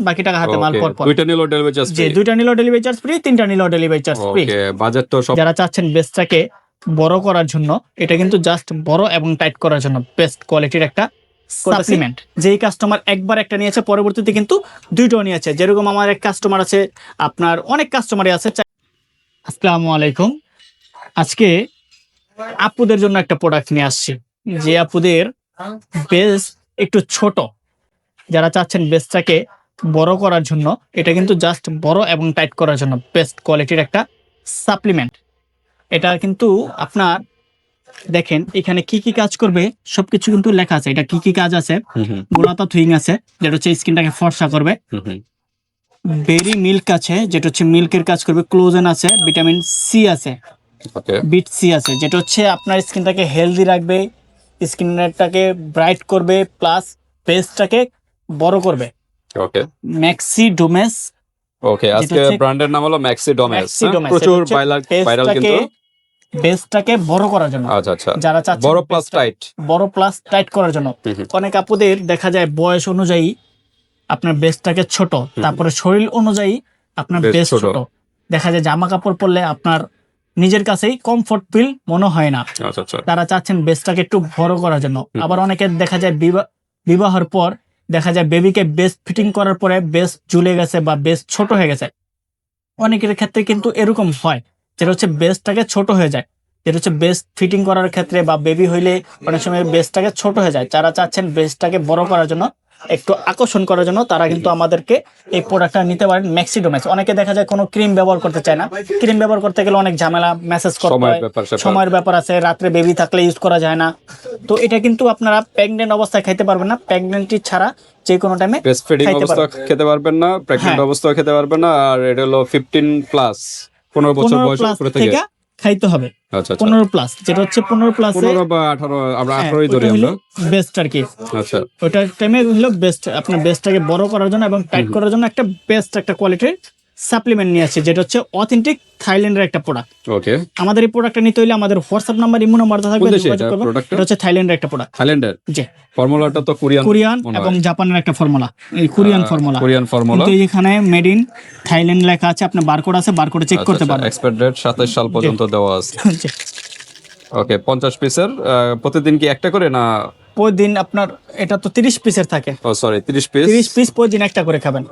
বাকি টাকা হাতে মাল পর। দুইটা নিলো ডেলিভারি চার্জ জি, দুইটা নিলো ডেলিভারি চার্জ ফ্রি, তিনটা নিলো ডেলিভারি চার্জ ফ্রি। ওকে, বাজেট তো সব। যারা চাচ্ছেন বেসটাকে বড় করার জন্য, এটা কিন্তু জাস্ট বড় এবং টাইট করার জন্য বেস্ট কোয়ালিটির একটা সাপ্লিমেন্ট। যেই কাস্টমার একবার একটা নিয়েছে পরবর্তীতে কিন্তু দুইটাও নিয়েছে, যেরকম আমার এক কাস্টমার আছে, আপনার অনেক কাস্টমারই আছে। আসসালামু আলাইকুম। আজকে আপুদের জন্য একটা প্রোডাক্ট নিয়ে আসছি, যে আপুদের বেস একটু ছোট, যারা চাচ্ছেন বেসটাকে বড় করার জন্য, এটা কিন্তু জাস্ট বড় এবং টাইট করার জন্য বেস্ট কোয়ালিটির একটা সাপ্লিমেন্ট। এটা কিন্তু আপনার দেখেন এখানে কি কি কাজ করবে সবকিছু কিন্তু লেখা আছে। এটা কি কি কাজ আছে, গোলাতা থুইং আছে যেটা হচ্ছে স্কিনটাকে ফর্সা করবে, বেরি মিল্ক আছে যেটা হচ্ছে মিল্কের কাজ করবে, ক্লোজেন আছে, ভিটামিন সি আছে, বিট সি আছে যেটা হচ্ছে আপনার স্কিনটাকে হেলদি রাখবে, স্কিনটাকে ব্রাইট করবে, প্লাস বেসটাকে বড় করবে। ওকে, ম্যাক্সিডোমেস। ওকে, আজকে ব্র্যান্ডের নাম হলো ম্যাক্সিডোমেস। প্রচুর ভাইরাল কিন্তু বেসটাকে বড় করার জন্য। আচ্ছা আচ্ছা, যারা চাচ্ছেন বড় প্লাস টাইট, বড় প্লাস টাইট করার জন্য। অনেক আপুদের দেখা যায় বয়স অনুযায়ী আপনার বেসটাকে ছোট, তারপরে শরীর অনুযায়ী আপনার বেস ছোট, দেখা যায় জামা কাপড় পরলে আপনার নিজের কাছেই কমফোর্ট ফিল মনে হয় না। তারা চাচ্ছেন বেসটাকে একটু বড় করার জন্য। আবার অনেকের দেখা যায় বিবাহের পর দেখা যায় বেবিকে বেস ফিটিং করার পরে বেস ঝুলে গেছে বা বেস ছোট হয়ে গেছে। অনেকের ক্ষেত্রে কিন্তু এরকম হয়, যেটা হচ্ছে বেসটাকে ছোট হয়ে যায়, যেটা হচ্ছে বেস ফিটিং করার ক্ষেত্রে বা বেবি হইলে অনেক সময় বেসটাকে ছোট হয়ে যায়। যারা চাচ্ছেন বেসটাকে বড় করার জন্য, একটু আকর্ষণ করার জন্য, তারা কিন্তু আমাদেরকে এই প্রোডাক্টটা নিতে পারেন ম্যাক্সিডোমেস। অনেকে দেখা যায় কোনো ক্রিম ব্যবহার করতে চায় না, ক্রিম ব্যবহার করতে গেলে অনেক ঝামেলা, মেসেজ করতে হয়, সময়ের ব্যাপার আছে, রাত্রে বেবি থাকলে ইউজ করা যায় না। তো এটা কিন্তু আপনারা প্রেগন্যান্ট অবস্থায় খাইতে পারবেন না, প্রেগন্যান্টি ছাড়া যে কোনো টাইমে খেতে পারবেন না, প্রেগন্যান্ট অবস্থায় খেতে পারবেন না। আর এটা হলো 15 প্লাস, 15 বছর বয়স থেকে খাইতে হবে। আচ্ছা, 15 প্লাস, যেটা হচ্ছে 15 প্লাস, 15 বা 18, আমরা 18ই ধরি আমরা, বেস্ট আর কি। আচ্ছা, ওটা টাইমে হলো বেস্ট, আপনার বেস্টটাকে বড় করার জন্য এবং টাইট করার জন্য একটা বেস্ট একটা কোয়ালিটির সাপ্লিমেন্ট নিয়ে আসছে, যেটা হচ্ছে অথেন্টিক থাইল্যান্ডের একটা প্রোডাক্ট। ওকে, আমাদের এই প্রোডাক্টটা নিতে হলে আমাদের হোয়াটসঅ্যাপ নাম্বার, ইমো নাম্বার থাকবে, যোগাযোগ করবেন। এটা হচ্ছে থাইল্যান্ডের একটা প্রোডাক্ট। থাইল্যান্ডের জি, ফর্মুলাটা তো কোরিয়ান এবং জাপানের একটা ফর্মুলা, এই কোরিয়ান ফর্মুলা। কিন্তু এখানে মেড ইন থাইল্যান্ড লেখা আছে, আপনি বারকোড আছে, বারকোডে চেক করতে পারবেন। এক্সপায়ার ডেট 27 সাল পর্যন্ত দেওয়া আছে। ওকে, 50 পিসের প্রতিদিন কি একটা করে না প্রতিদিন? আপনার এটা তো 30 পিসের থাকে। ও সরি, 30 পিস প্রতিদিন একটা করে খাবেন।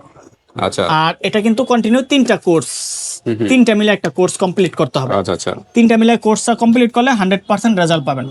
আচ্ছা, আর এটা কিন্তু কন্টিনিউ 3টা কোর্স, 3টা মিলে একটা কোর্স কমপ্লিট করতে হবে। আচ্ছা আচ্ছা, 3টা মিলে কোর্সটা কমপ্লিট করলে 100% রেজাল্ট পাবেন।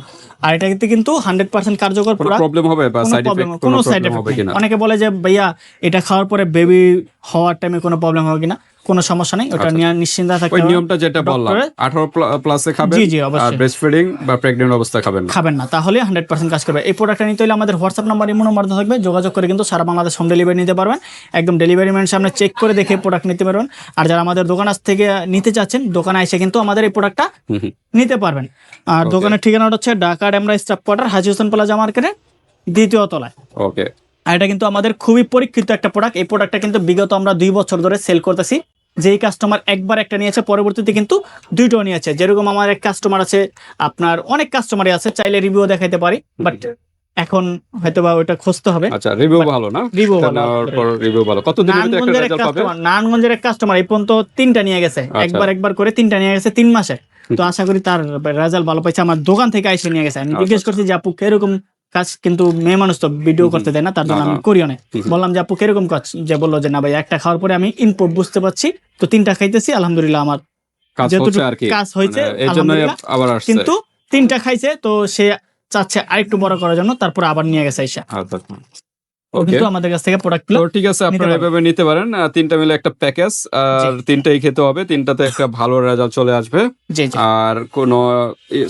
আর এটাতে কিন্তু 100% কার্যকর। প্রবলেম হবে বা সাইড ইফেক্ট, কোনো সাইড এফেক্ট হবে কিনা? অনেকে বলে যে ভাইয়া এটা খাওয়ার পরে বেবি হওয়ার টাইমে কোনো প্রবলেম হবে কিনা? কোনো সমস্যা নেই, ওটা নিয়ে নিশ্চিন্তে থাকতে হবে। ওই নিয়মটা যেটা বললাম, 18 প্লাসে খাবেন। জি জি, অবশ্যই। আর ব্রেস্ট ফিডিং বা প্রেগন্যান্ট অবস্থায় খাবেন না, তাহলে 100% কাজ করবে। এই প্রোডাক্টটা নিতে হলে আমাদের হোয়াটসঅ্যাপ নাম্বার, ইমো নাম্বার থাকবে, যোগাযোগ করে কিন্তু সারা বাংলাদেশ হোম ডেলিভারি নিতে পারবেন। একদম ডেলিভারি ম্যানের সামনে চেক করে দেখে প্রোডাক্ট নিতে পারবেন। আর যারা আমাদের দোকান থেকে নিতে চাচ্ছেন, দোকানে এসে কিন্তু আমাদের এই প্রোডাক্টটা নিতে পারবেন। আর দোকানের ঠিকানাটা হচ্ছে ঢাকা ডেমরা স্টাফ কোয়ার্টার, হাজী হোসেন প্লাজা মার্কেটের 2য় তলায়। ওকে, আর এটা কিন্তু আমাদের খুবই পরীক্ষিত একটা প্রোডাক্ট। এই প্রোডাক্টটা কিন্তু বিগত আমরা 2 বছর ধরে সেল করতেছি। যেই কাস্টমার একবার একটা নিয়েছে পরবর্তীতে কিন্তু দুইটাও নিয়েছে, যেরকম আমার এক কাস্টমার আছে, আপনার অনেক কাস্টমারই আছে, চাইলে রিভিউ দেখাইতে পারি, বাট এখন হয়তোবা ওটা খুঁজতে হবে। আচ্ছা, রিভিউ ভালো না? রিভিউ ভালো। কতদিনের ভিতরে একটা রেজাল্ট পাবে? নারায়ণগঞ্জের এক কাস্টমার এই পর্যন্ত 3টা নিয়ে গেছে, একবার করে 3টা নিয়ে গেছে 3 মাসে। তো আশা করি তার রেজাল্ট ভালো পাইছে, আমার দোকান থেকে এসে নিয়ে গেছে। আমি জিজ্ঞেস করছি যে আপু কিরকম কাজ, কিন্তু মেয়ে মানুষ তো ভিডিও করতে দেয় না, তার জন্য আমি করিও না। বললাম যে আপু কিরকম কাজ, যে বললো যে না ভাই একটা খাওয়ার পরে আমি ইনপুট বুঝতে পারছি, তো 3টা খাইতেছি, আলহামদুলিল্লাহ আমার কাজ হয়েছে, কিন্তু 3টা খাইছে, তো সে চাচ্ছে আরেকটু বড় করার জন্য, তারপর আবার নিয়ে গেছে আইসা। কিন্তু আমাদের কাছ থেকে প্রোডাক্ট গুলো ঠিক আছে, আপনারা এভাবে নিতে পারেন। 3টা মিলে একটা প্যাকেজ, আর 3টাই খেতে হবে, 3টাতে একটা ভালো রেজাল্ট চলে আসবে। আর কোনো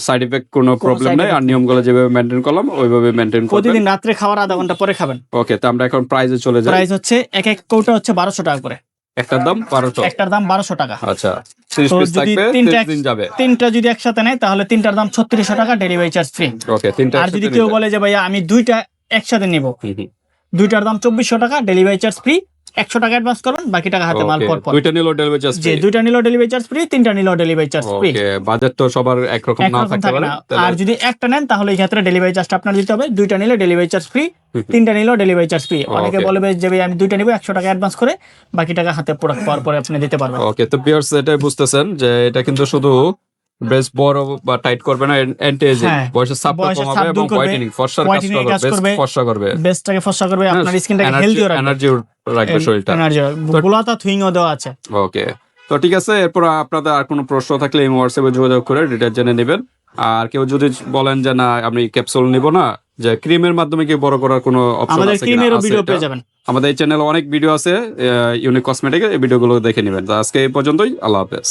সাইড ইফেক্ট, কোনো প্রবলেম নাই। আর নিয়মগুলো যেভাবে মেইনটেইন করলাম ওইভাবে মেইনটেইন করবেন। প্রতিদিন রাতে খাওয়ার আধা ঘন্টা পরে খাবেন। ওকে, তো আমরা এখন প্রাইসে চলে যাই। প্রাইস হচ্ছে এক কৌটা হচ্ছে 1200 টাকা করে। একটার দাম 1200? একটার দাম 1200 টাকা। আচ্ছা, 30 পিস থাকবে, 30 দিন যাবে। 3টা যদি একসাথে নেয় তাহলে 3টার দাম 3600 টাকা, ডেলিভারি চার্জ ফ্রি। ওকে, 3টা। আর যদি কেউ বলে যে ভাইয়া আমি 2টা একসাথে নিব, 2টার দাম 2400 টাকা, ডেলিভারি চার্জ ফ্রি, 100 টাকা অ্যাডভান্স করবেন, বাকি টাকা হাতে মাল পর পর। দুইটা নিলো ডেলিভারি চার্জ যে দুইটা নিলেও ডেলিভারি চার্জ ফ্রি, তিনটা নিলেও ডেলিভারি চার্জ ফ্রি। ওকে, বাজেট তো সবার একরকম না একরকম থাকতে থাকে পারে। না। আর যদি একটা নেন তাহলে এই ক্ষেত্রে ডেলিভারি চার্জটা আপনার দিতে হবে। দুইটা নিলে ডেলিভারি চার্জ ফ্রি, তিনটা নিলেও ডেলিভারি চার্জ ফ্রি। অনেকে বলবে যে ভাই আমি দুইটা নিব, 100 টাকা অ্যাডভান্স করে বাকি টাকা হাতে প্রোডাক্ট পাওয়ার পরে আপনি দিতে পারবেন। ওকে, তো ভিউয়ার্স এটাই বুঝতেছেন যে এটা কিন্তু শুধু ব্রেস্ট বড় বা টাইট করবে না, অ্যান্টি এজিং, হ্যাঁ, বয়সের ছাপটা বয়সের কমাবে ছাপ এবং দূর করবে, হোয়াইটেনিং, ফর্সার কাজ whitening এর করবে, কাজ বেস্ট করবে, ফর্সা করবে, বেস্টটাকে ফর্সা করবে, আপনার স্কিনটাকে হেলদিও রাখবে, এনার্জি রাখবে শরীরটা। এনার্জি গোলাতা থুইংও দেওয়া আছে। ওকে, তো ঠিক আছে। এরপর আপনাদের আর কোনো প্রশ্ন থাকলে এই হোয়াটসঅ্যাপে যোগাযোগ করে ডিটেইলস জেনে নেবেন। আর কেউ যদি বলেন যে না আমি ক্যাপসুল নিব না, যে ক্রিমের মাধ্যমে কি বড় করার কোনো অপশন আমাদের আছে কিনা? ক্রিমেরও আছে ভিডিও এটা। পেয়ে যাবেন। আমাদের এই চ্যানেলে অনেক ভিডিও আছে ইউনিক কসমেটিকের, এই ভিডিওগুলো দেখে নেবেন। তো আজকে এই পর্যন্তই, আল্লাহ হাফেজ।